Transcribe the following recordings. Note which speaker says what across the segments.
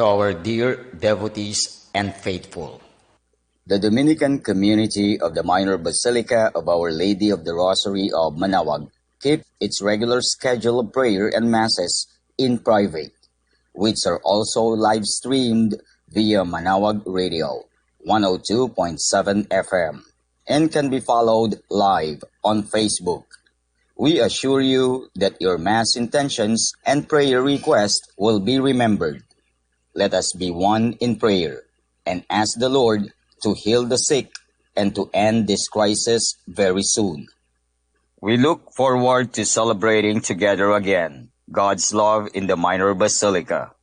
Speaker 1: To our dear devotees and faithful,
Speaker 2: the Dominican community of the Minor Basilica of Our Lady of the Rosary of Manaoag keep its regular schedule of prayer and masses in private, which are also live streamed via Manaoag Radio 102.7 FM and can be followed live on Facebook. We assure you that your Mass intentions and prayer requests will be remembered. Let us be one in prayer and ask the Lord to heal the sick and to end this crisis very soon. We look forward to celebrating together again God's love in the Minor Basilica.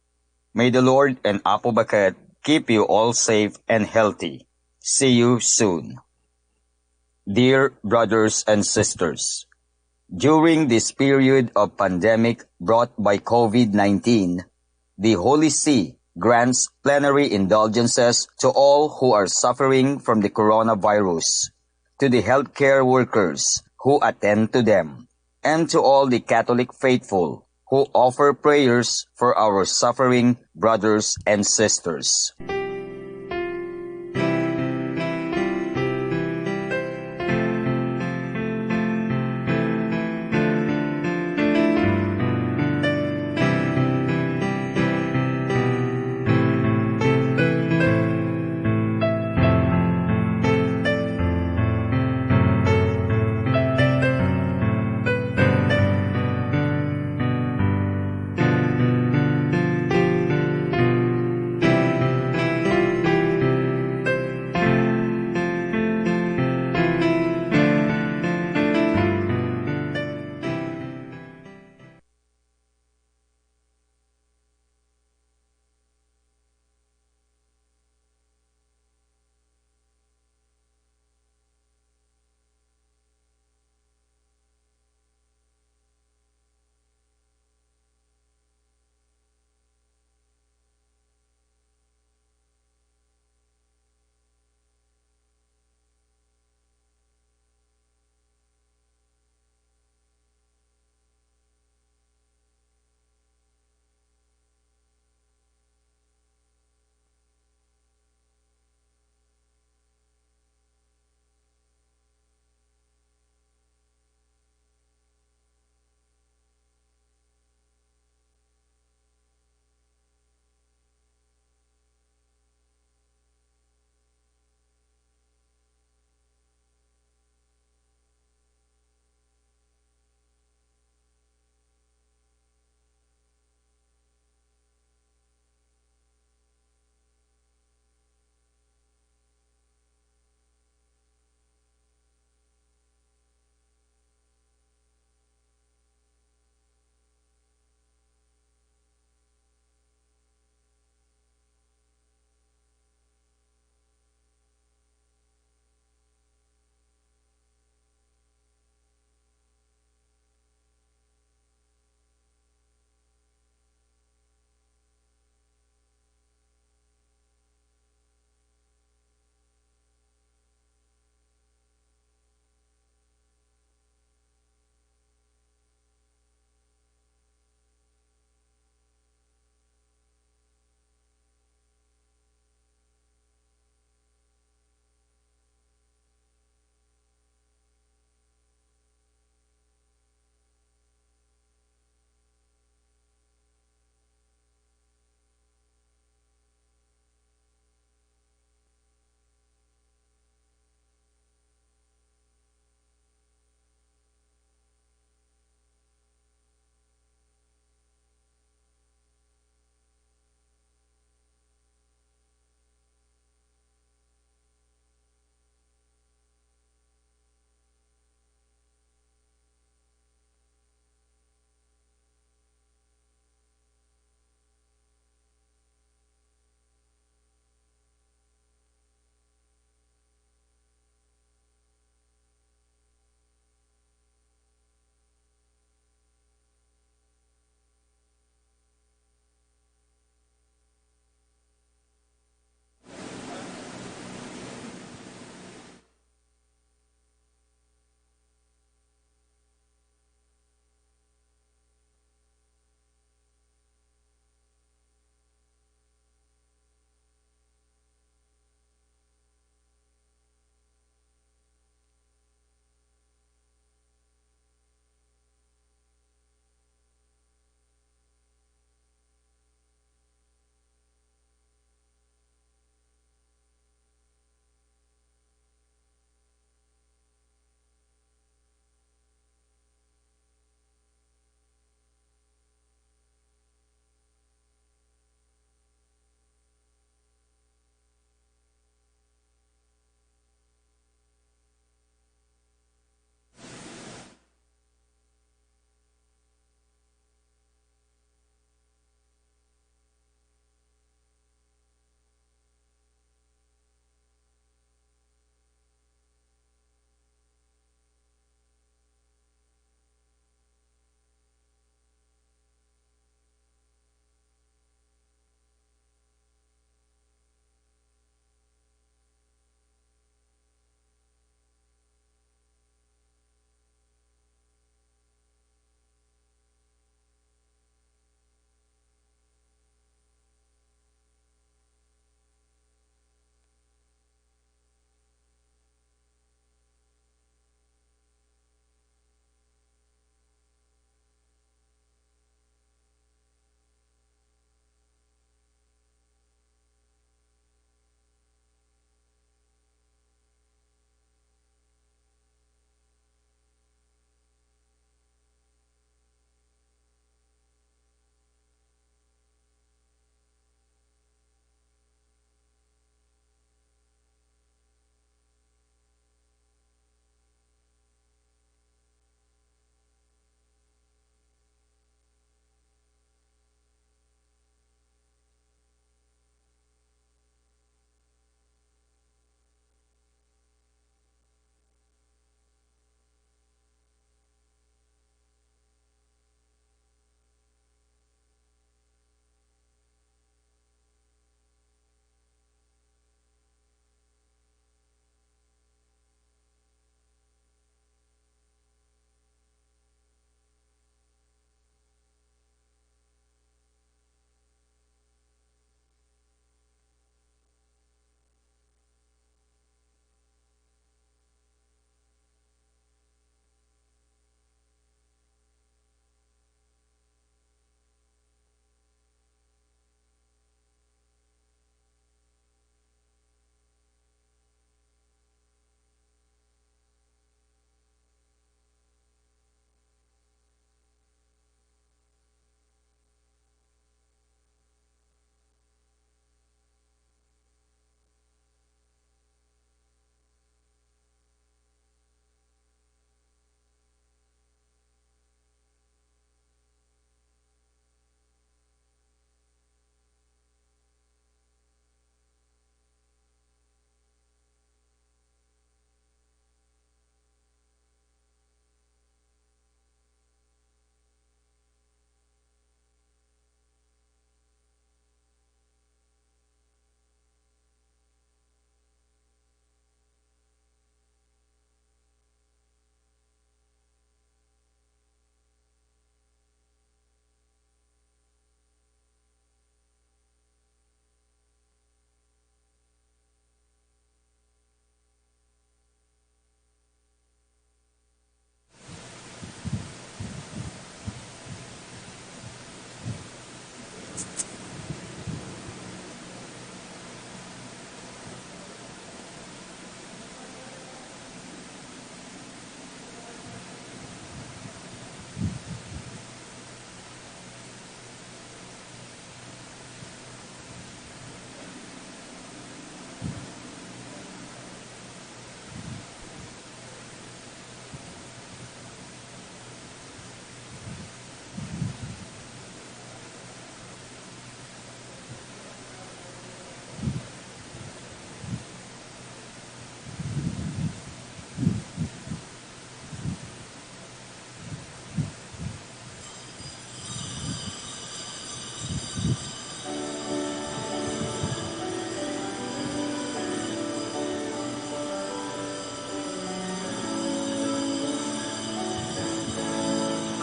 Speaker 2: May the Lord and Apo Baket keep you all safe and healthy. See you soon. Dear brothers and sisters, during this period of pandemic brought by COVID-19, the Holy See grants plenary indulgences to all who are suffering from the coronavirus, to the healthcare workers who attend to them, and to all the Catholic faithful who offer prayers for our suffering brothers and sisters.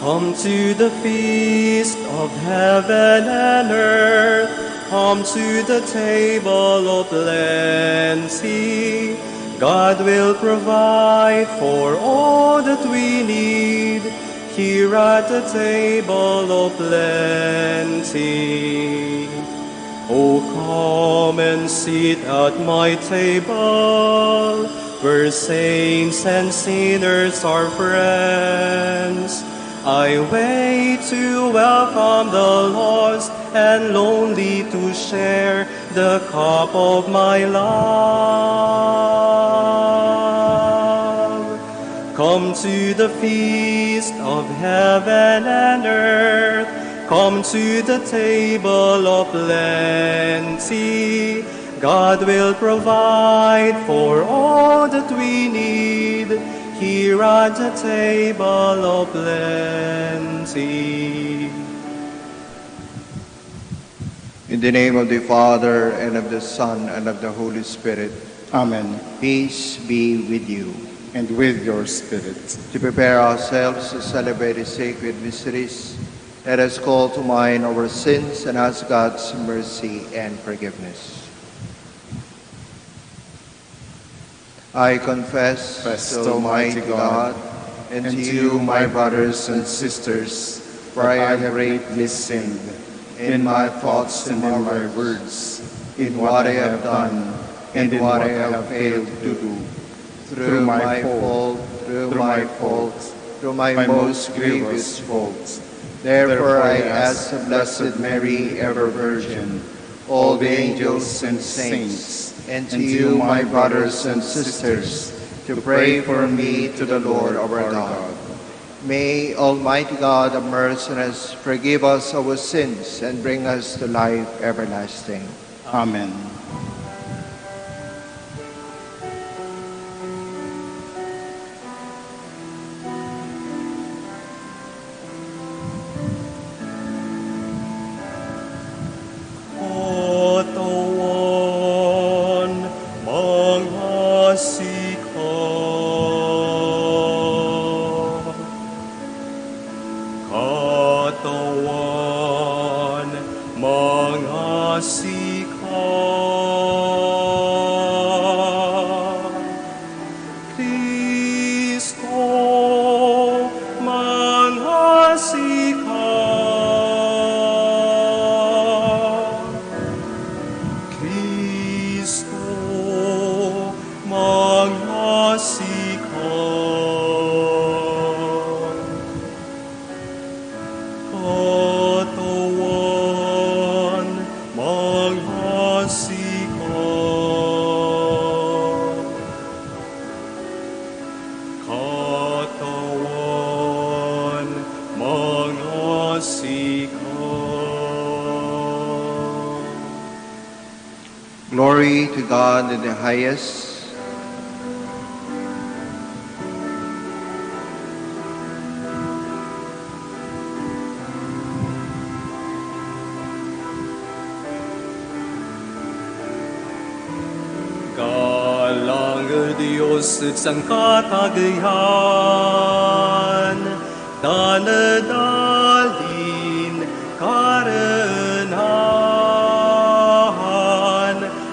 Speaker 3: Come to the feast of heaven and earth. Come to the table of plenty. God will provide for all that we need here at the table of plenty. Oh, come and sit at my table, where saints and sinners are friends. I wait to welcome the lost and lonely, to share the cup of my love. Come to the feast of heaven and earth. Come to the table of plenty. God will provide for all that we need here at the table of plenty.
Speaker 4: In the name of the Father, and of the Son, and of the Holy Spirit.
Speaker 5: Amen.
Speaker 4: Peace be with you.
Speaker 5: And with your spirit.
Speaker 4: To prepare ourselves to celebrate the sacred mysteries, let us call to mind our sins and ask God's mercy and forgiveness. I confess to Almighty God and to you, my brothers and sisters, for I have greatly sinned in my thoughts and in my words, in what I have done and in what I have failed to do. Through my fault, through my most grievous fault. Therefore I ask the Blessed Mary, ever Virgin, all the angels and saints, and to you, my brothers and sisters, to pray for me to the Lord our God. May Almighty God have mercy on us, forgive us our sins, and bring us to life everlasting.
Speaker 5: Amen.
Speaker 4: Glory to God in the highest.
Speaker 3: Galang Diyos at sangkatagayan, danadalin karenahan,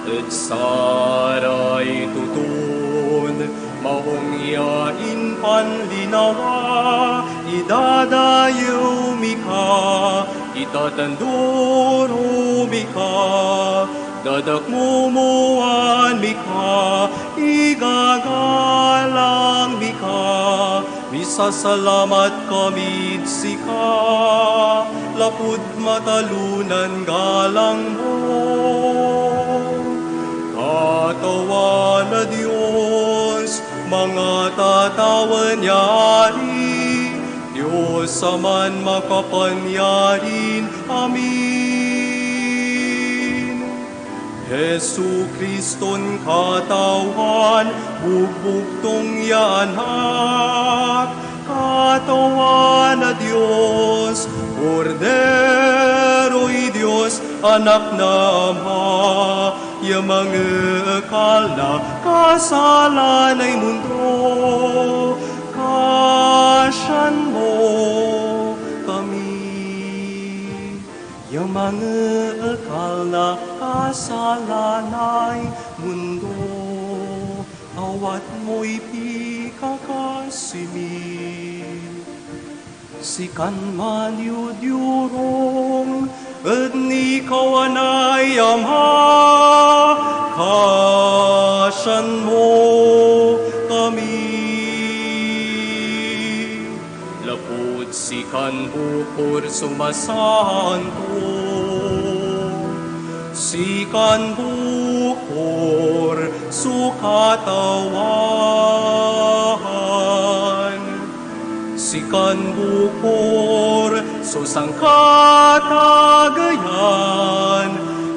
Speaker 3: at saray tutun, mahungyain panlinawa, idadayo mika, itatanduro mika, dadakmumuan mika, igagalang mika, misasalamat kami sika, lapud matalunan galang mo. Katawan na Diyos, mga tatawan yari, Diyos aman makapanyarin, amin. Jesu Kriston katawan, bugbugtong yanak, katawan na Diyos, Kordero'y Diyos, anak na Ama, yamang akal na kasalan ay mundo, kasyan mo. Mangeekal na kasalanay mundo, awat mo'y pikakasimid. Sikan man yudyurong, at ni kawanay amha, kasan mo kami. Lapud sikan bukor sumasanto, sikan bukor sukatawan, sikan bukor susangkatagayan,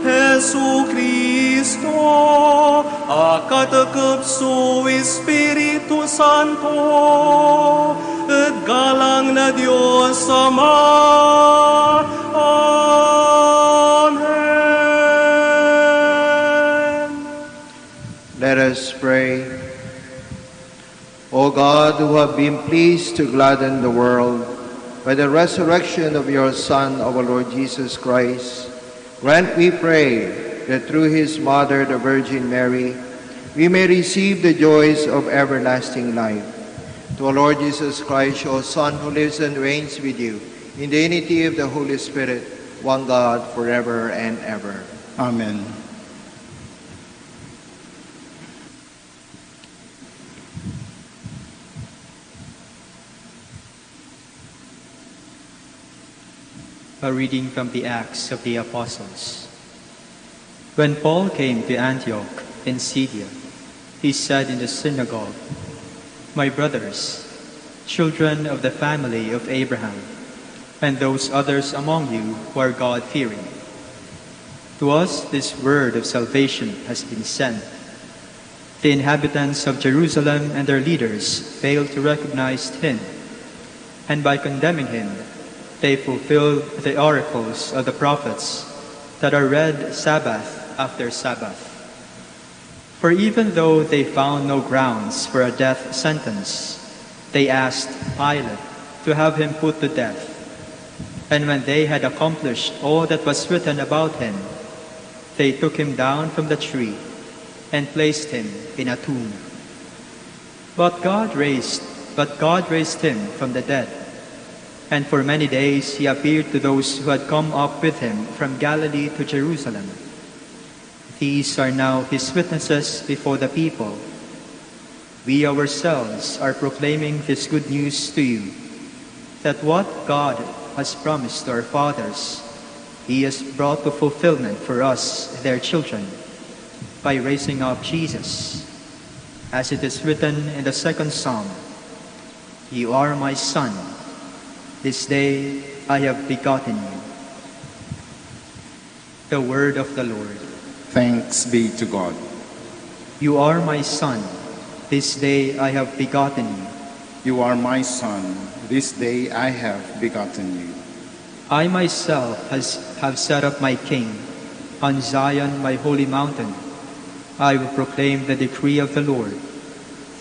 Speaker 3: Jesu Kristo, akatekep su Espiritu Santo, at galang na Diyos Ama. Amen.
Speaker 4: Let us pray. O God, who have been pleased to gladden the world by the resurrection of your Son, our Lord Jesus Christ, grant, we pray, that through his mother, the Virgin Mary, we may receive the joys of everlasting life. To our Lord Jesus Christ, your Son, who lives and reigns with you, in the unity of the Holy Spirit, one God, forever and ever.
Speaker 5: Amen.
Speaker 6: A reading from the Acts of the Apostles. When Paul came to Antioch in Syria, he said in the synagogue, "My brothers, children of the family of Abraham, and those others among you who are God-fearing, to us this word of salvation has been sent. The inhabitants of Jerusalem and their leaders failed to recognize him, and by condemning him, they fulfilled the oracles of the prophets that are read Sabbath after Sabbath. For even though they found no grounds for a death sentence, they asked Pilate to have him put to death. And when they had accomplished all that was written about him, they took him down from the tree and placed him in a tomb. But God raised him from the dead, and for many days he appeared to those who had come up with him from Galilee to Jerusalem. These are now his witnesses before the people. We ourselves are proclaiming this good news to you, that what God has promised to our fathers, he has brought to fulfillment for us, their children, by raising up Jesus. As it is written in the second Psalm, "You are my son. This day I have begotten you." The word of the Lord.
Speaker 5: Thanks be to God.
Speaker 6: You are my son. This day I have begotten you.
Speaker 5: You are my son. This day I have begotten you.
Speaker 6: I myself have set up my king on Zion, my holy mountain. I will proclaim the decree of the Lord.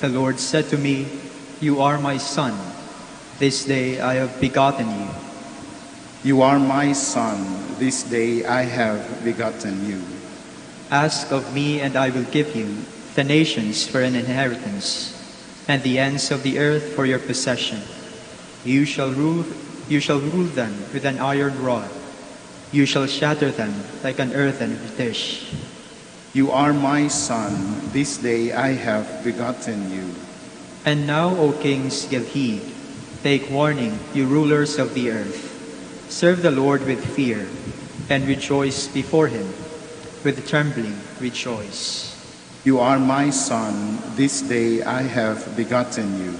Speaker 6: The Lord said to me, "You are my son. This day I have begotten you."
Speaker 5: You are my son. This day I have begotten you.
Speaker 6: Ask of me, and I will give you the nations for an inheritance, and the ends of the earth for your possession. You shall rule them with an iron rod. You shall shatter them like an earthen dish.
Speaker 5: You are my son. This day I have begotten you.
Speaker 6: And now, O kings, give heed. Take warning, you rulers of the earth. Serve the Lord with fear, and rejoice before him. With trembling rejoice.
Speaker 5: You are my son. This day I have begotten you.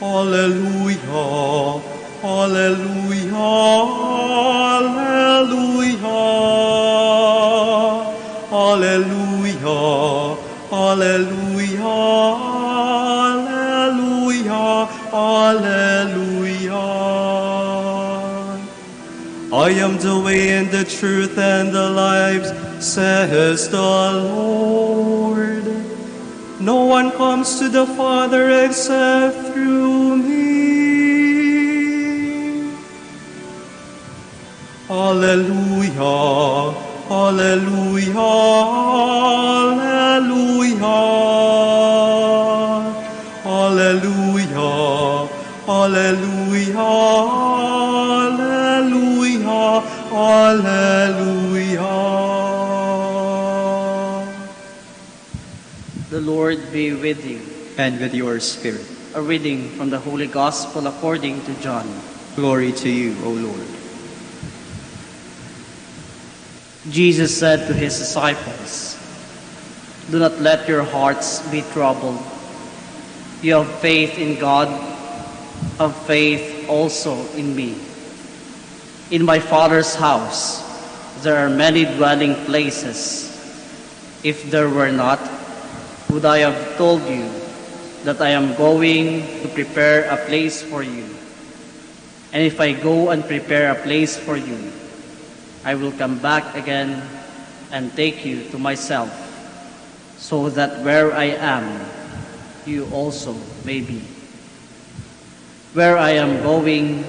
Speaker 3: Alleluia, alleluia, alleluia, alleluia, alleluia, alleluia, alleluia. I am the way and the truth and the life, says the Lord. No one comes to the Father except through me. Hallelujah, hallelujah, hallelujah, hallelujah, hallelujah, hallelujah, hallelujah.
Speaker 7: The Lord be with you.
Speaker 6: And with your spirit.
Speaker 7: A reading from the Holy Gospel according to John.
Speaker 6: Glory to you, O Lord.
Speaker 7: Jesus said to his disciples, "Do not let your hearts be troubled. You have faith in God, have faith also in me. In my Father's house there are many dwelling places. If there were not, would I have told you that I am going to prepare a place for you? And if I go and prepare a place for you, I will come back again and take you to myself, so that where I am, you also may be. Where I am going,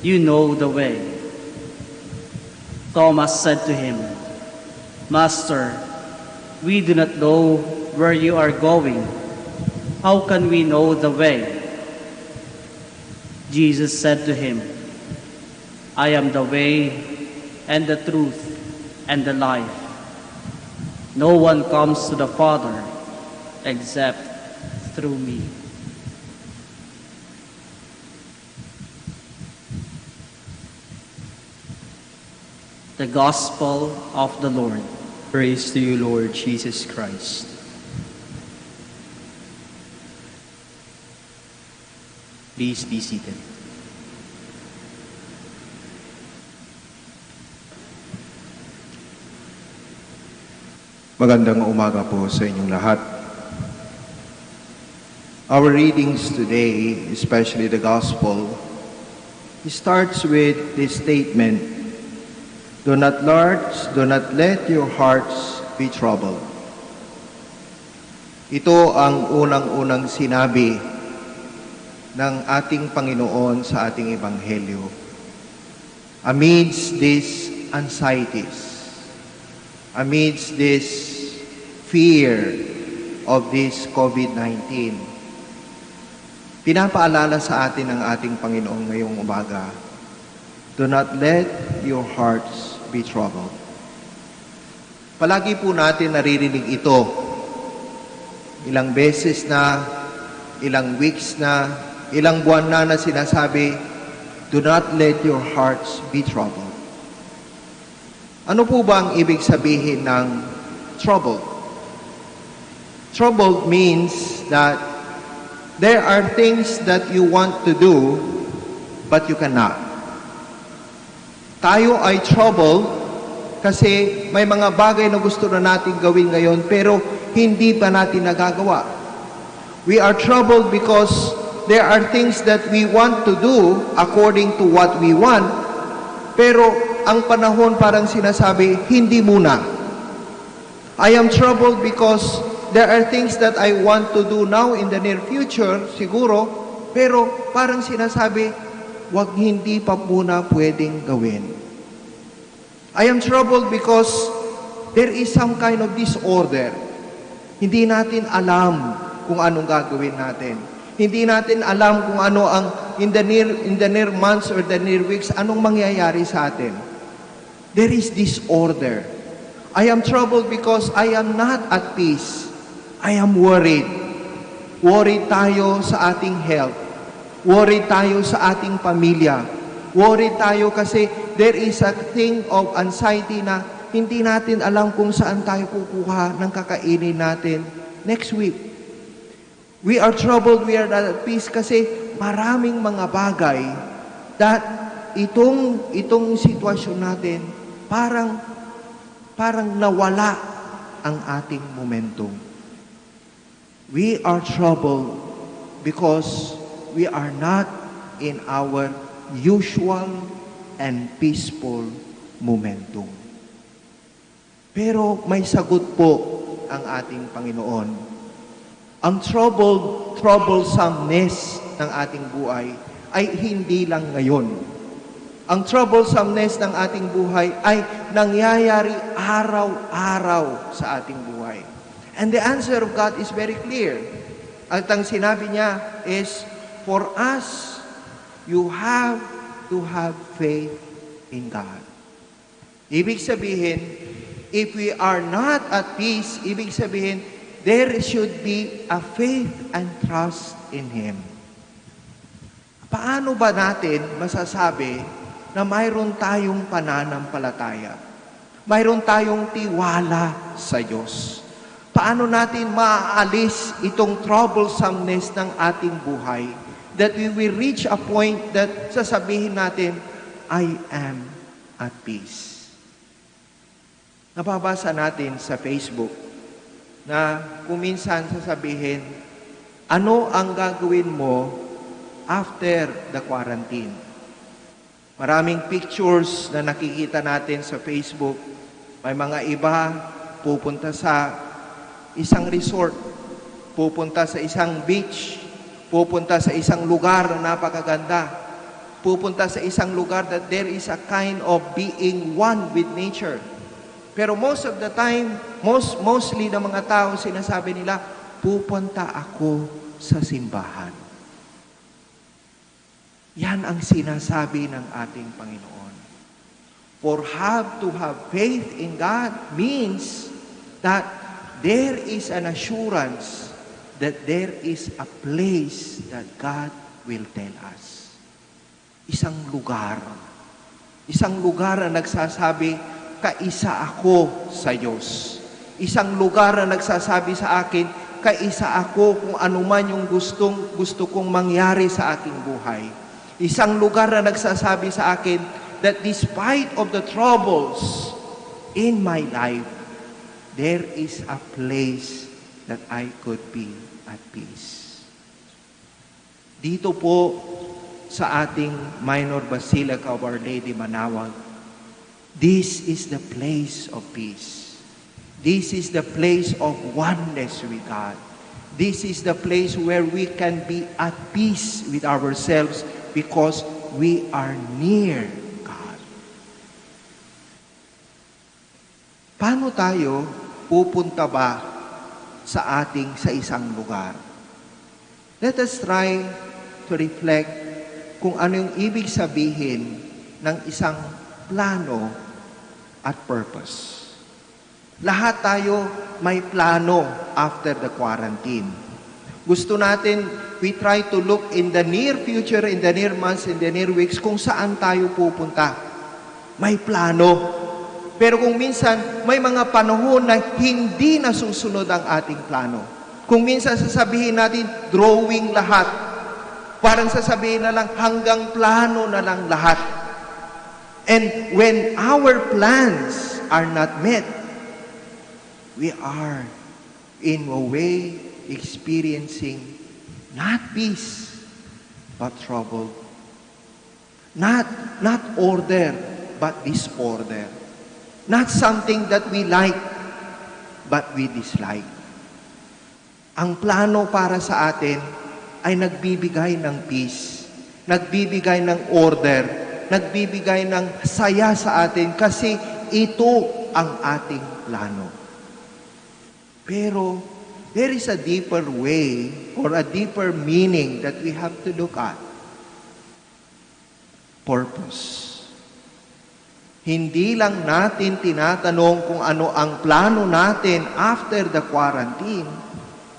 Speaker 7: you know the way." Thomas said to him, "Master, we do not know where you are going. How can we know the way?" Jesus said to him, "I am the way and the truth and the life. No one comes to the Father except through me." The Gospel of the Lord.
Speaker 6: Praise to you, Lord Jesus Christ. Please be seated.
Speaker 4: Magandang umaga po sa inyong lahat. Our readings today, especially the Gospel, starts with this statement, do not let your hearts be troubled. Ito ang unang-unang sinabi ng ating Panginoon sa ating Ebanghelyo. Amidst these anxieties, amidst this fear of this COVID-19, pinapaalala sa atin ng ating Panginoon ngayong umaga, do not let your hearts be troubled. Palagi po natin naririnig ito. Ilang beses na, ilang weeks na, ilang buwan na sinasabi, do not let your hearts be troubled. Ano po ba ang ibig sabihin ng troubled? Troubled means that there are things that you want to do, but you cannot. Tayo ay troubled kasi may mga bagay na gusto na natin gawin ngayon, pero hindi pa natin nagagawa. We are troubled because there are things that we want to do according to what we want, pero ang panahon parang sinasabi, hindi muna. I am troubled because there are things that I want to do now in the near future, siguro, pero parang sinasabi, wag hindi pa muna pwedeng gawin. I am troubled because there is some kind of disorder. Hindi natin alam kung anong gagawin natin. Hindi natin alam kung ano ang in the near months or the near weeks, anong mangyayari sa atin. There is disorder. I am troubled because I am not at peace. I am worried. Worried tayo sa ating health. Worried tayo sa ating pamilya. Worried tayo kasi there is a thing of anxiety na hindi natin alam kung saan tayo kukuha ng kakainin natin next week. We are troubled, we are not at peace kasi maraming mga bagay that itong sitwasyon natin parang nawala ang ating momentum. We are troubled because we are not in our usual and peaceful momentum. Pero may sagot po ang ating Panginoon. Ang troublesomeness ng ating buhay ay hindi lang ngayon. Ang troublesomeness ng ating buhay ay nangyayari araw-araw sa ating buhay. And the answer of God is very clear. At ang sinabi niya is, for us, you have to have faith in God. Ibig sabihin, if we are not at peace, ibig sabihin, there should be a faith and trust in Him. Paano ba natin masasabi na mayroon tayong pananampalataya? Mayroon tayong tiwala sa Diyos? Paano natin maaalis itong troublesomeness ng ating buhay that we will reach a point that sasabihin natin, I am at peace. Nababasa natin sa Facebook na kung minsan sasabihin, ano ang gagawin mo after the quarantine? Maraming pictures na nakikita natin sa Facebook. May mga iba pupunta sa isang resort, pupunta sa isang beach, pupunta sa isang lugar na napakaganda, pupunta sa isang lugar that there is a kind of being one with nature. Pero most of the time, mostly ng mga tao, sinasabi nila, pupunta ako sa simbahan. Yan ang sinasabi ng ating Panginoon. For to have faith in God means that there is an assurance that there is a place that God will tell us. Isang lugar na nagsasabi, kaisa ako sa Diyos. Isang lugar na nagsasabi sa akin, kaisa ako kung ano man yung gusto kong mangyari sa aking buhay. Isang lugar na nagsasabi sa akin that despite of the troubles in my life, there is a place that I could be at peace. Dito po sa ating minor Basilica of Our Lady Manaoag, this is the place of peace. This is the place of oneness with God. This is the place where we can be at peace with ourselves because we are near God. Paano tayo pupunta ba sa isang lugar? Let us try to reflect kung ano yung ibig sabihin ng isang plano at purpose. Lahat tayo may plano after the quarantine. Gusto natin, we try to look in the near future, in the near months, in the near weeks, kung saan tayo pupunta. May plano. Pero kung minsan, may mga panahon na hindi nasusunod ang ating plano. Kung minsan sasabihin natin, drawing lahat. Parang sasabihin na lang, hanggang plano na lang lahat. And when our plans are not met, we are in a way experiencing not peace, but trouble. Not order, but disorder. Not something that we like, but we dislike. Ang plano para sa atin ay nagbibigay ng peace, nagbibigay ng order, nagbibigay ng saya sa atin kasi ito ang ating plano. Pero there is a deeper way or a deeper meaning that we have to look at. Purpose. Hindi lang natin tinatanong kung ano ang plano natin after the quarantine,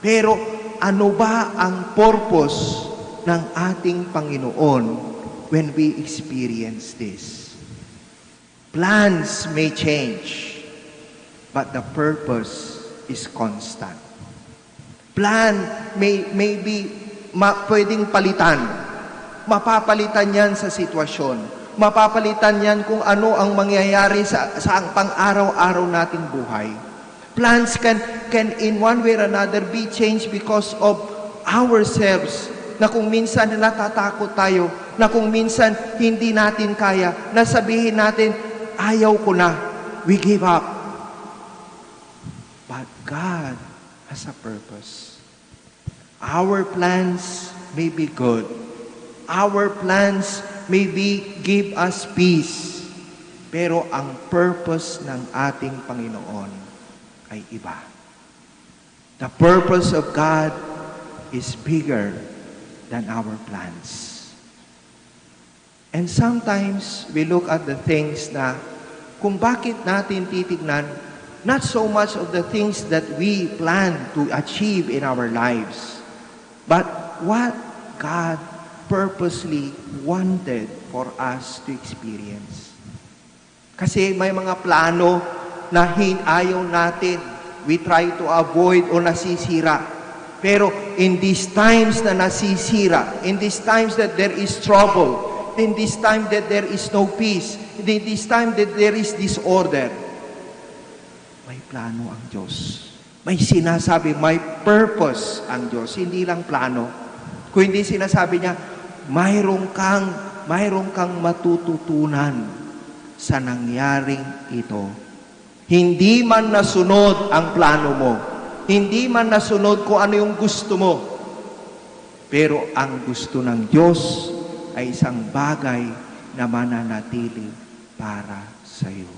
Speaker 4: pero ano ba ang purpose ng ating Panginoon when we experience this? Plans may change, but the purpose is constant. Plan may be pwedeng palitan. Mapapalitan yan sa sitwasyon. Mapapalitan yan kung ano ang mangyayari sa pang-araw-araw nating buhay. Plans can in one way or another be changed because of ourselves, na kung minsan natatakot tayo, na kung minsan hindi natin kaya, nasabihin natin, ayaw ko na, we give up. But God has a purpose. Our plans may be good. Our plans may give us peace. Pero ang purpose ng ating Panginoon ay iba. The purpose of God is bigger than our plans. And sometimes we look at the things na kung bakit natin titignan, not so much of the things that we plan to achieve in our lives, but what God purposely wanted for us to experience. Kasi may mga plano na ayaw natin. We try to avoid o nasisira. Pero in these times na nasisira, in these times that there is trouble, in this time that there is no peace, in this time that there is disorder, may plano ang Diyos. May sinasabi, may purpose ang Diyos. Hindi lang plano. Kung hindi sinasabi niya, mayroong kang matututunan sa nangyaring ito. Hindi man nasunod ang plano mo. Hindi man nasunod kung ano yung gusto mo. Pero ang gusto ng Diyos ay isang bagay na mananatili para sa iyo.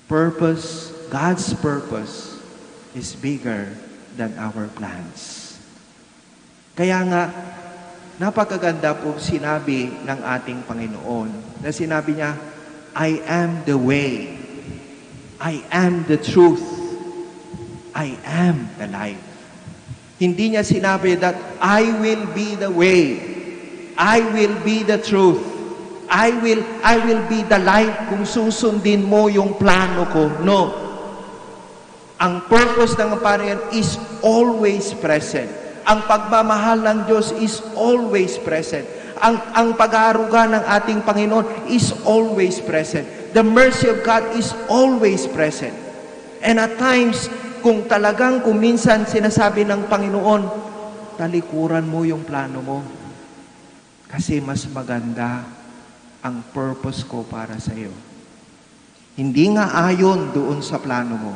Speaker 4: Purpose, God's purpose is bigger than our plans. Kaya nga, napakaganda po sinabi ng ating Panginoon na sinabi niya, I am the way, I am the truth, I am the life. Hindi niya sinabi that I will be the way, I will be the truth, I will be the life kung susundin mo yung plano ko. No. Ang purpose ng Panginoon is always present. Ang pagmamahal ng Diyos is always present. Ang pag-aaruga ng ating Panginoon is always present. The mercy of God is always present. And at times, kung minsan sinasabi ng Panginoon, talikuran mo yung plano mo. Kasi mas maganda ang purpose ko para sa iyo. Hindi nga ayon doon sa plano mo,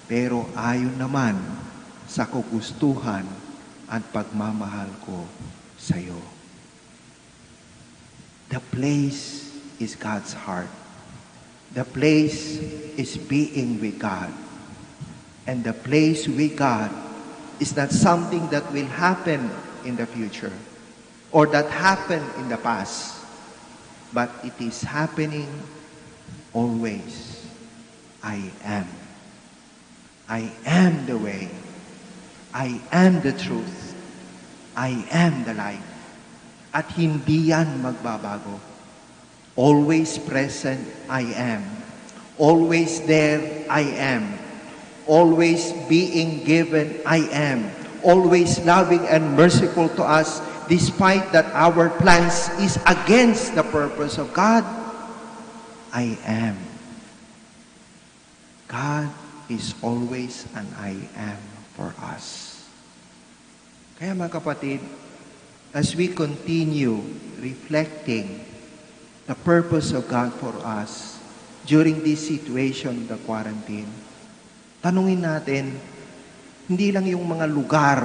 Speaker 4: pero ayon naman sa kagustuhan at pagmamahal ko sa iyo. The place is God's heart. The place is being with God. And the place with God is not something that will happen in the future or that happened in the past, but it is happening always. I am. I am the way. I am the truth. I am the life. At hindi yan magbabago. Always present, I am. Always there, I am. Always being given, I am. Always loving and merciful to us, despite that our plans is against the purpose of God. I am. God is always an I am for us. Kaya mga kapatid, as we continue reflecting the purpose of God for us during this situation, the quarantine, tanungin natin, hindi lang yung mga lugar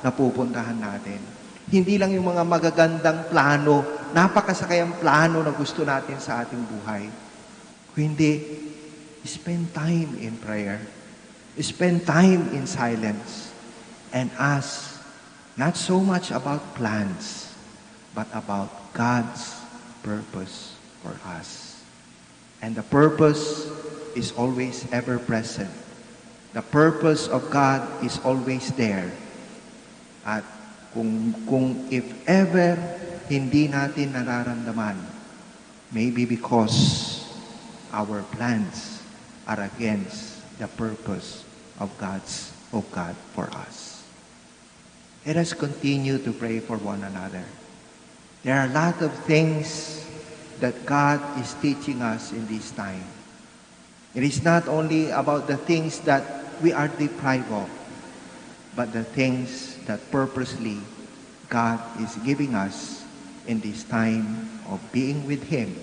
Speaker 4: na pupuntahan natin. Hindi lang yung mga magagandang plano, napakasakayang plano na gusto natin sa ating buhay. Kundi, spend time in prayer. Spend time in silence. And ask, not so much about plans, but about God's purpose for us. And the purpose is always ever present. The purpose of God is always there. At kung if ever hindi natin nararamdaman, maybe because our plans are against the purpose of God for us. Let us continue to pray for one another. There are a lot of things that God is teaching us in this time. It is not only about the things that we are deprived of, but the things that purposely God is giving us in this time of being with Him,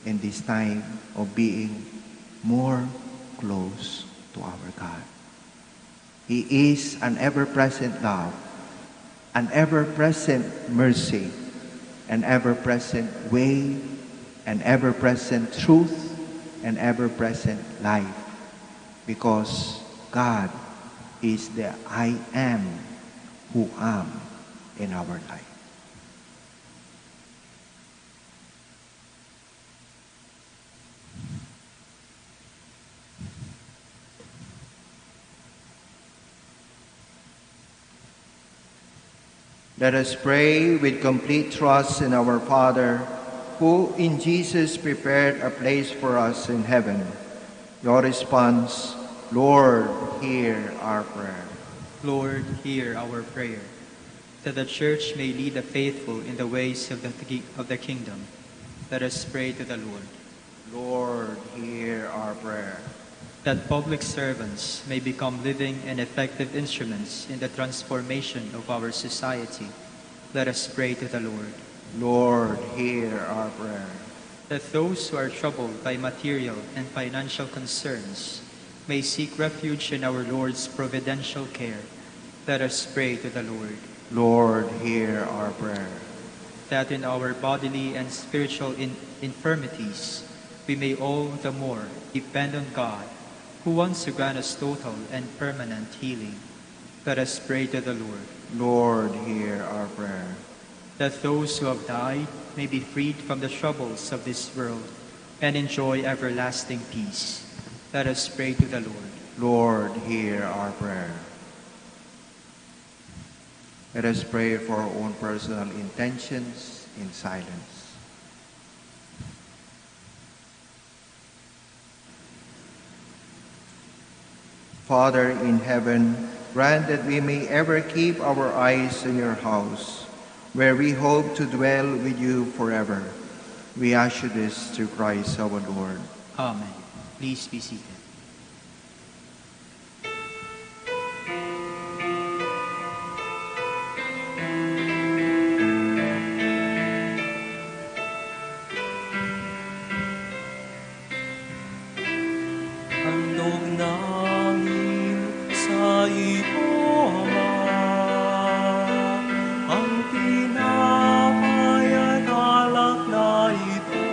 Speaker 4: in this time of being more close to our God. He is an ever-present love, an ever-present mercy, an ever-present way, an ever-present truth, an ever-present life. Because God is the I am who am in our life. Let us pray with complete trust in our Father, who in Jesus prepared a place for us in heaven. Your response, Lord, hear our prayer.
Speaker 6: Lord, hear our prayer, that the Church may lead the faithful in the ways of the kingdom. Let us pray to the Lord.
Speaker 4: Lord, hear our prayer.
Speaker 6: That public servants may become living and effective instruments in the transformation of our society. Let us pray to the Lord.
Speaker 4: Lord, hear our prayer.
Speaker 6: That those who are troubled by material and financial concerns may seek refuge in our Lord's providential care. Let us pray to the Lord.
Speaker 4: Lord, hear our prayer.
Speaker 6: That in our bodily and spiritual infirmities we may all the more depend on God, who wants to grant us total and permanent healing. Let us pray to the Lord.
Speaker 4: Lord, hear our prayer.
Speaker 6: That those who have died may be freed from the troubles of this world and enjoy everlasting peace. Let us pray to the Lord.
Speaker 4: Lord, hear our prayer. Let us pray for our own personal intentions in silence. Father in heaven, grant that we may ever keep our eyes on your house, where we hope to dwell with you forever. We ask you this through Christ our Lord.
Speaker 6: Amen. Please be seated.
Speaker 3: Handog namin sa iyo, Ama, ang tinapay at alak na ito.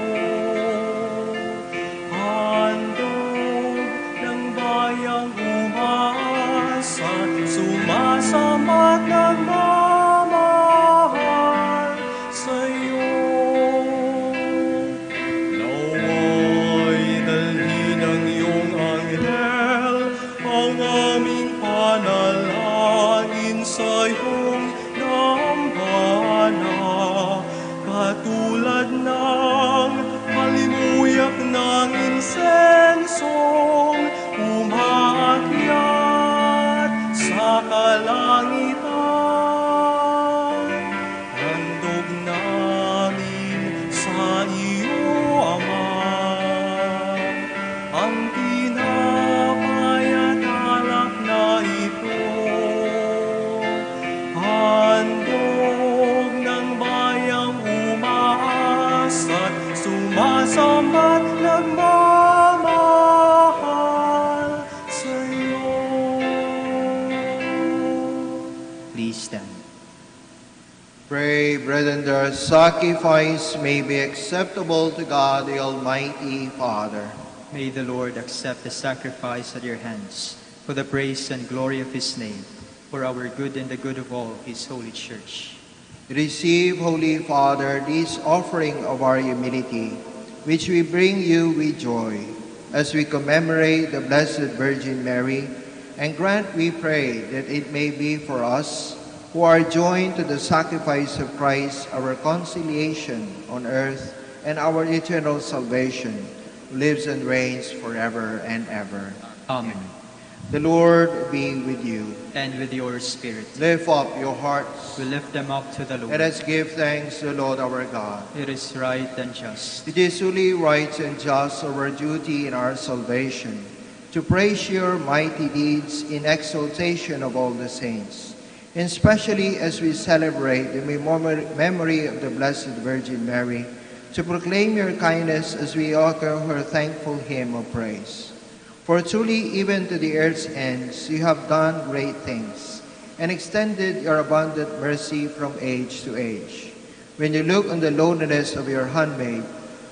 Speaker 3: Handog ng bayang umasa, sumasamat nagmamahal sa iyo. Naway dalhin ng iyong anghel ang aming panalangin sa iyong dambana, katulad ng halimuyak ng insensong umaakyat sa kalangitan. Handog namin sa iyo, Ama, ang tinapay at alak na ito. Handog ng bayang umaasat, sumasambat nagmamahal sa iyo.
Speaker 6: Please stand.
Speaker 4: Pray, brethren, that our sacrifice may be acceptable to God, the Almighty Father.
Speaker 6: May the Lord accept the sacrifice at your hands for the praise and glory of his name, for our good and the good of all his holy church.
Speaker 4: Receive, Holy Father, this offering of our humility, which we bring you with joy, as we commemorate the Blessed Virgin Mary, and grant, we pray, that it may be for us, who are joined to the sacrifice of Christ, our conciliation on earth and our eternal salvation, who lives and reigns forever and ever.
Speaker 6: Amen.
Speaker 4: The Lord be with you.
Speaker 6: And with your spirit.
Speaker 4: Lift up your hearts.
Speaker 6: We lift them up to the Lord.
Speaker 4: Let us give thanks to the Lord our God.
Speaker 6: It is right and just.
Speaker 4: It is truly right and just, our duty in our salvation, to praise your mighty deeds in exaltation of all the saints, And especially as we celebrate the memory of the Blessed Virgin Mary, to proclaim your kindness as we echo her thankful hymn of praise. For truly, even to the earth's ends, you have done great things, and extended your abundant mercy from age to age. When you look on the lowliness of your handmaid,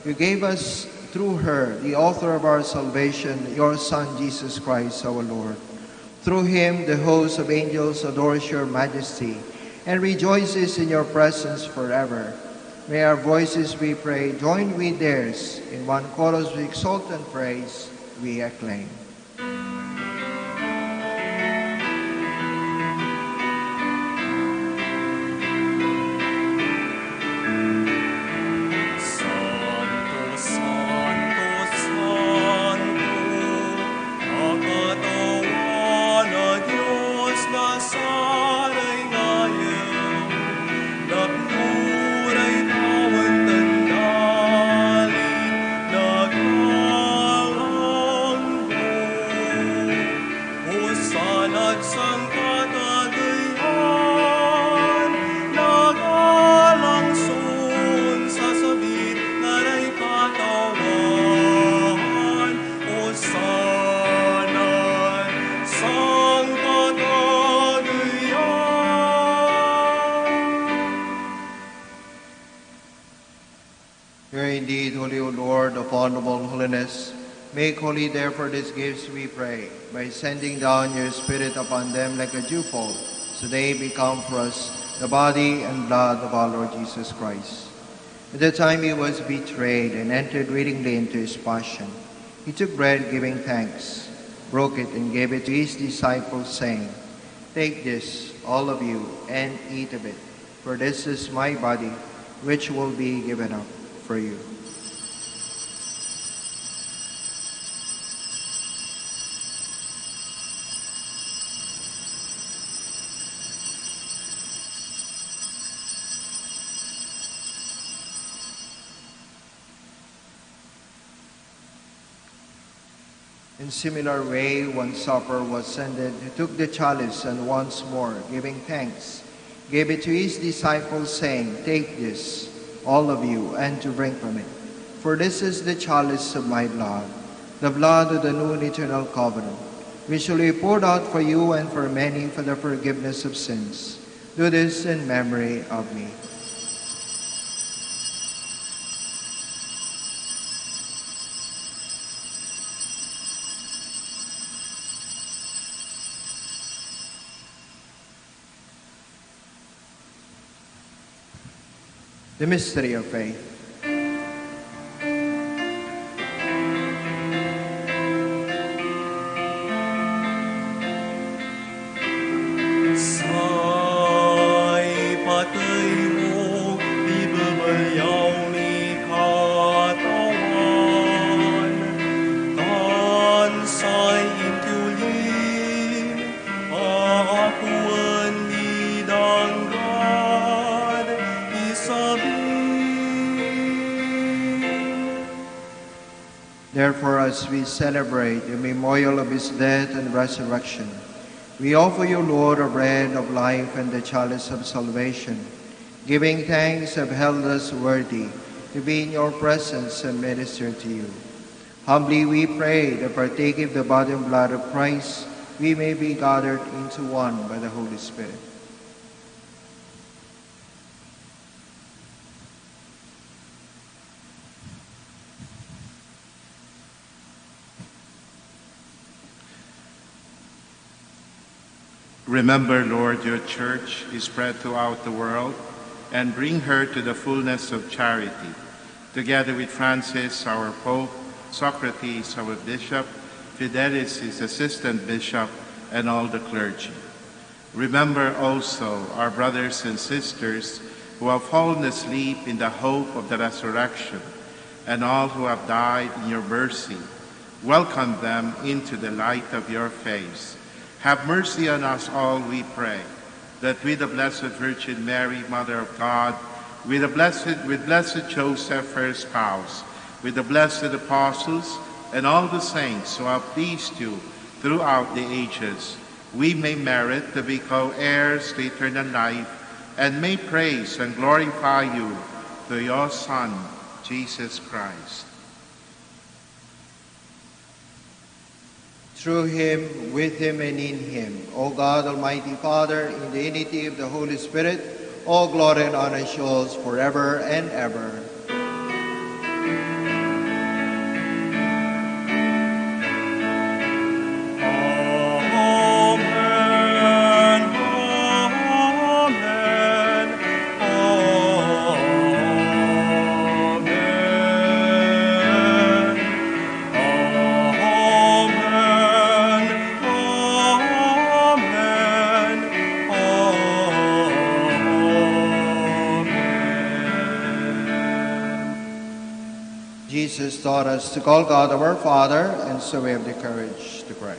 Speaker 4: you gave us through her, the author of our salvation, your Son, Jesus Christ, our Lord. Through him, the host of angels adores your majesty and rejoices in your presence forever. May our voices, we pray, join with theirs. In one chorus we exalt and praise, we acclaim. Indeed, holy O Lord of honorable holiness, make holy therefore these gifts, we pray, by sending down your Spirit upon them like a dewfall, so they become for us the body and blood of our Lord Jesus Christ. At the time he was betrayed and entered willingly into his passion, he took bread, giving thanks, broke it, and gave it to his disciples, saying, "Take this, all of you, and eat of it, for this is my body, which will be given up for you." In similar way, when supper was ended, he took the chalice and once more, giving thanks, gave it to his disciples, saying, "Take this, all of you, and to drink from it. For this is the chalice of my blood, the blood of the new and eternal covenant, which will be poured out for you and for many for the forgiveness of sins. Do this in memory of me." The mystery of faith.
Speaker 3: Sa'y patay mo, ibabayaw ni katawan. Tansay intuyin, aakuan hidanggad, isabi.
Speaker 4: Therefore, as we celebrate the memorial of his death and resurrection, we offer you, Lord, the bread of life and the chalice of salvation. Giving thanks, have held us worthy to be in your presence and minister to you. Humbly we pray that partaking of the body and blood of Christ, we may be gathered into one by the Holy Spirit.
Speaker 5: Remember, Lord, your church is spread throughout the world, and bring her to the fullness of charity, together with Francis, our Pope, Socrates, our Bishop, Fidelis, his assistant bishop, and all the clergy. Remember also our brothers and sisters who have fallen asleep in the hope of the resurrection, and all who have died in your mercy. Welcome them into the light of your face. Have mercy on us all, we pray, that with the Blessed Virgin Mary, Mother of God, with blessed Joseph, her spouse, with the blessed apostles, and all the saints who have pleased you throughout the ages, we may merit to be co-heirs to eternal life and may praise and glorify you through your Son, Jesus Christ.
Speaker 4: Through him, with him, and in him, O God, Almighty Father, in the unity of the Holy Spirit, all glory and honor is yours forever and ever. Jesus taught us to call God our Father, and so we have the courage to pray.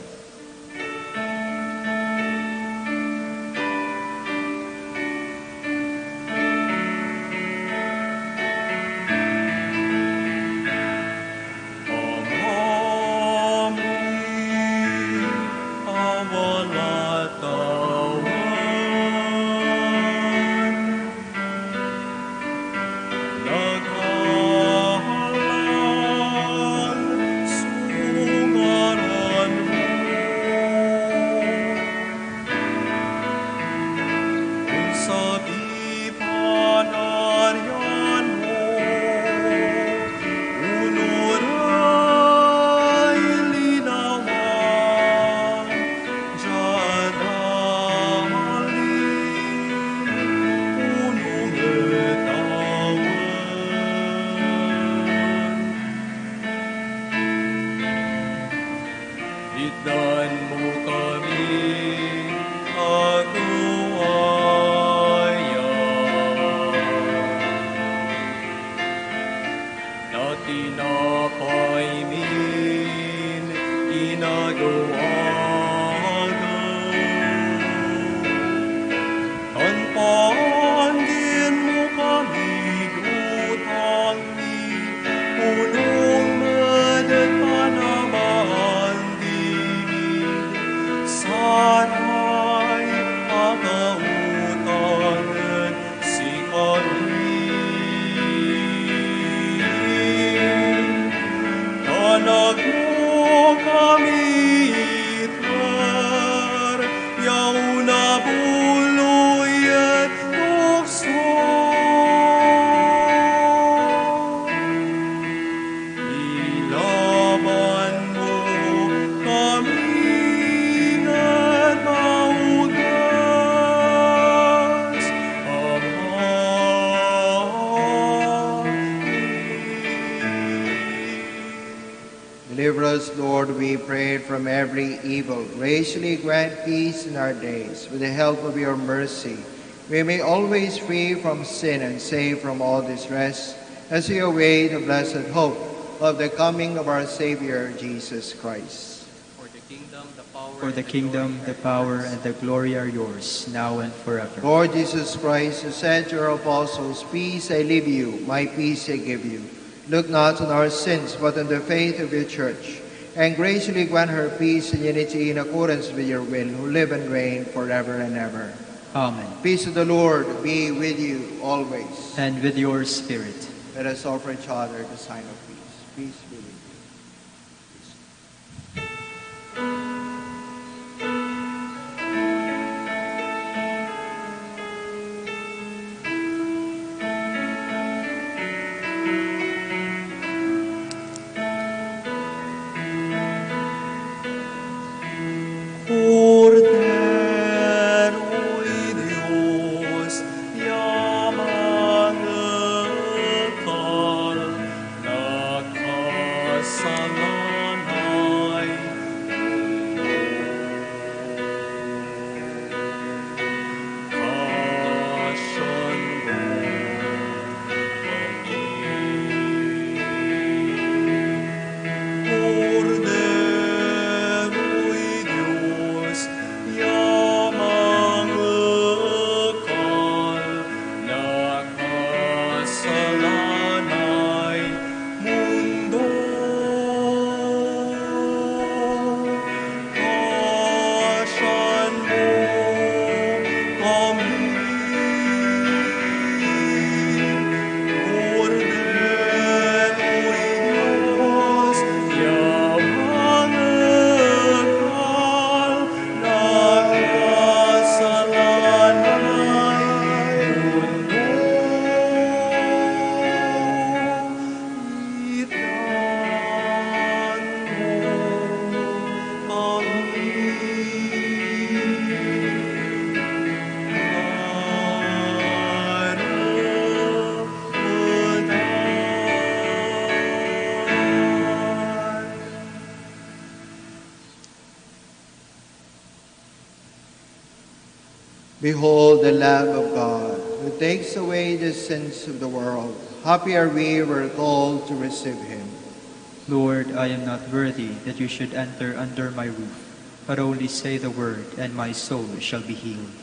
Speaker 4: Deliver us, Lord, we pray, from every evil. Graciously grant peace in our days. With the help of your mercy, we may always free from sin and safe from all distress, as we await the blessed hope of the coming of our Savior, Jesus Christ.
Speaker 6: For the kingdom, the power, and the glory are yours, now and forever.
Speaker 4: Lord Jesus Christ, who said to your apostles, "Peace I leave you, my peace I give you," look not on our sins, but on the faith of your church, and graciously grant her peace and unity in accordance with your will, who live and reign forever and ever.
Speaker 6: Amen.
Speaker 4: Peace of the Lord be with you always.
Speaker 6: And with your spirit.
Speaker 4: Let us offer each other the sign of peace. Peace be with you.
Speaker 3: Dios,
Speaker 4: Behold the Lamb of God, who takes away the sins of the world. Happy are we who are called to receive him.
Speaker 6: Lord, I am not worthy that you should enter under my roof, but only say the word, and my soul shall be healed.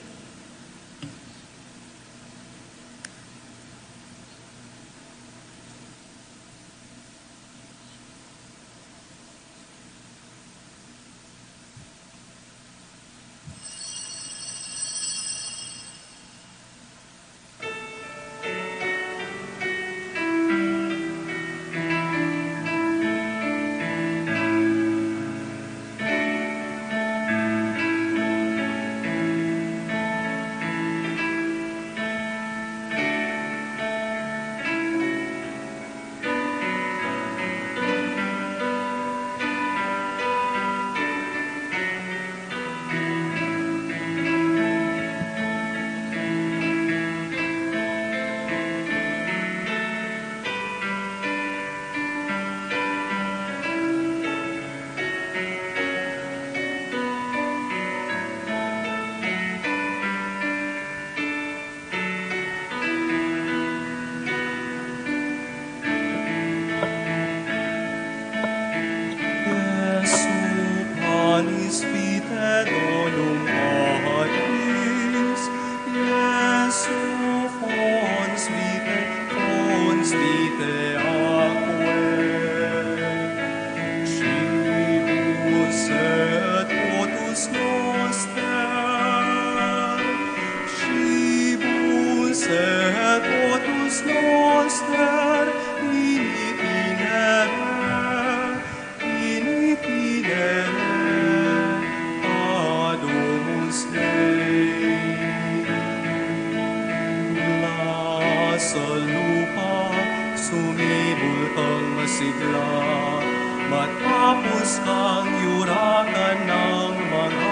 Speaker 3: Matapos kang yurakan ng mga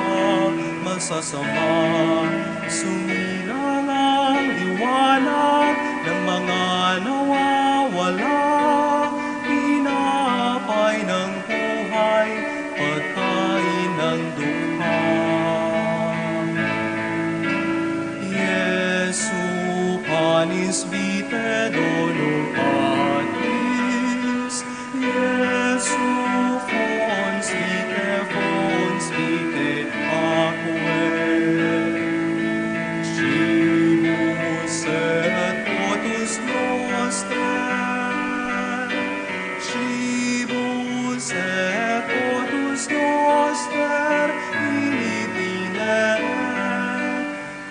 Speaker 3: masasama, sumilang ang liwanag ng mga nawawala, pinapay ng buhay, pagkain ng dukha. Jesu panis vitae donum Patris, Jesu fons vitae aquae. Scimus et totus noster, Scimus et totus noster,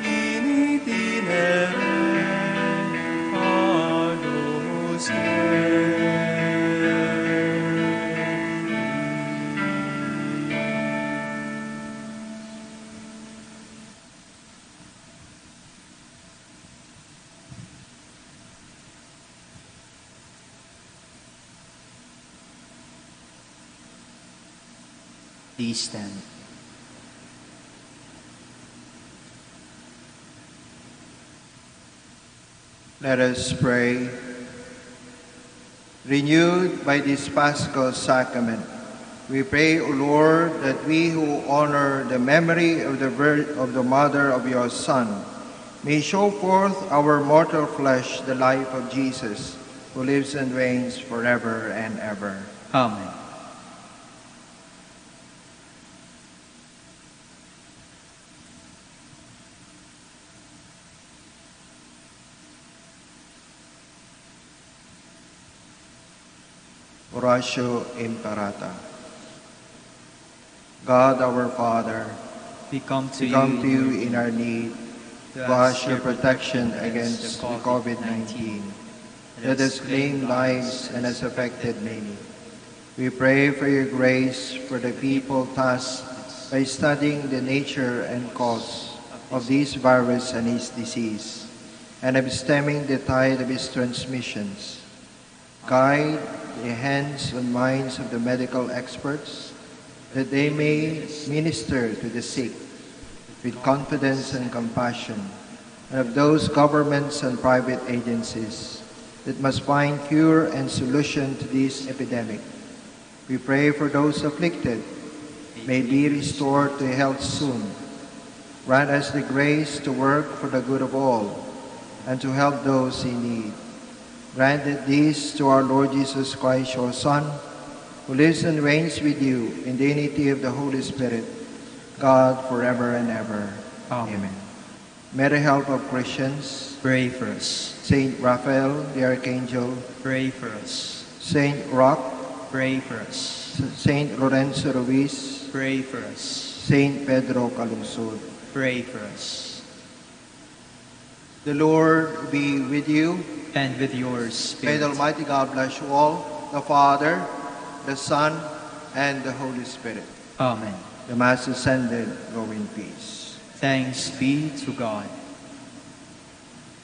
Speaker 3: in itinere adomus
Speaker 6: Please stand.
Speaker 4: Let us pray. Renewed by this Paschal sacrament, we pray, O Lord, that we who honor the memory of the mother of your Son may show forth our mortal flesh the life of Jesus, who lives and reigns forever and ever.
Speaker 6: Amen.
Speaker 4: Oratio Imperata. God our Father,
Speaker 6: We come to
Speaker 4: we come to you in our need to ask your protection against the COVID-19 that has claimed lives and has affected many. We pray for your grace for the people tasked by studying the nature and cause of this virus and its disease, and of stemming the tide of its transmissions. Guide the hands and minds of the medical experts that they may minister to the sick with confidence and compassion, and of those governments and private agencies that must find cure and solution to this epidemic. We pray for those afflicted, may be restored to health soon. Grant us the grace to work for the good of all and to help those in need. Grant this to our Lord Jesus Christ, your Son, who lives and reigns with you in the unity of the Holy Spirit, God forever and ever.
Speaker 6: Amen.
Speaker 4: May the help of Christians,
Speaker 6: Pray for us.
Speaker 4: Saint Raphael the Archangel,
Speaker 6: Pray for us.
Speaker 4: Saint Roch,
Speaker 6: Pray for us.
Speaker 4: Saint Lorenzo Ruiz,
Speaker 6: Pray for us.
Speaker 4: Saint Pedro Calungsod.
Speaker 6: Pray for us.
Speaker 4: The Lord be with you.
Speaker 6: And with your
Speaker 4: May
Speaker 6: spirit.
Speaker 4: the Almighty God bless you all, the Father, the Son, and the Holy Spirit.
Speaker 6: Amen.
Speaker 4: The Mass is ended. Go in peace.
Speaker 6: Thanks be to God.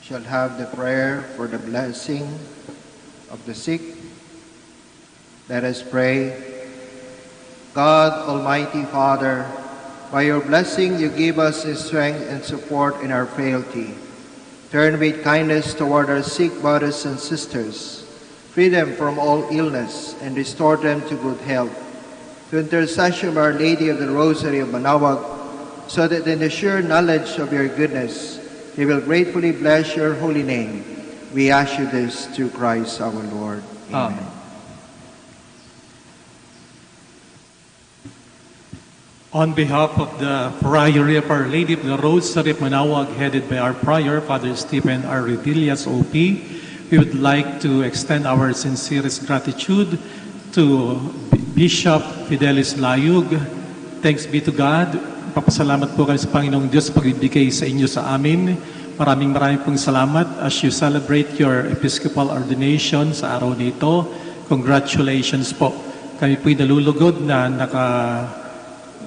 Speaker 4: Shall have the prayer for the blessing of the sick. Let us pray. God, Almighty Father, by your blessing you give us strength and support in our frailty. Turn with kindness toward our sick brothers and sisters. Free them from all illness and restore them to good health. To intercession of Our Lady of the Rosary of Manaoag, so that in the sure knowledge of your goodness, they will gratefully bless your holy name. We ask you this through Christ our Lord.
Speaker 6: Amen.
Speaker 8: On behalf of the Friary of Our Lady of the Rosary of Manaoag, headed by our Prior, Father Stephen R. Redillas, OP, we would like to extend our sincerest gratitude to Bishop Fidelis Layug. Thanks be to God. Papasalamat po kami sa Panginoong Diyos pagbibigay sa inyo sa amin. Maraming pong salamat as you celebrate your Episcopal ordination sa araw nito. Congratulations po. Kami po'y nalulugod na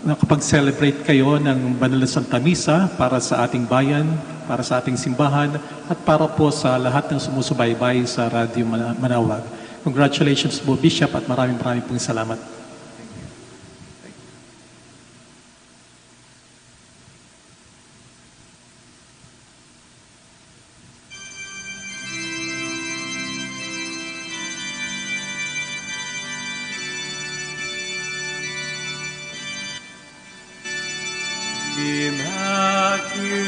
Speaker 8: nakapag-celebrate kayo ng Banal na Santa Misa para sa ating bayan, para sa ating simbahan, at para po sa lahat ng sumusubaybay sa Radio Manaoag. Congratulations po, Bishop, at maraming pong salamat.
Speaker 3: Immaculate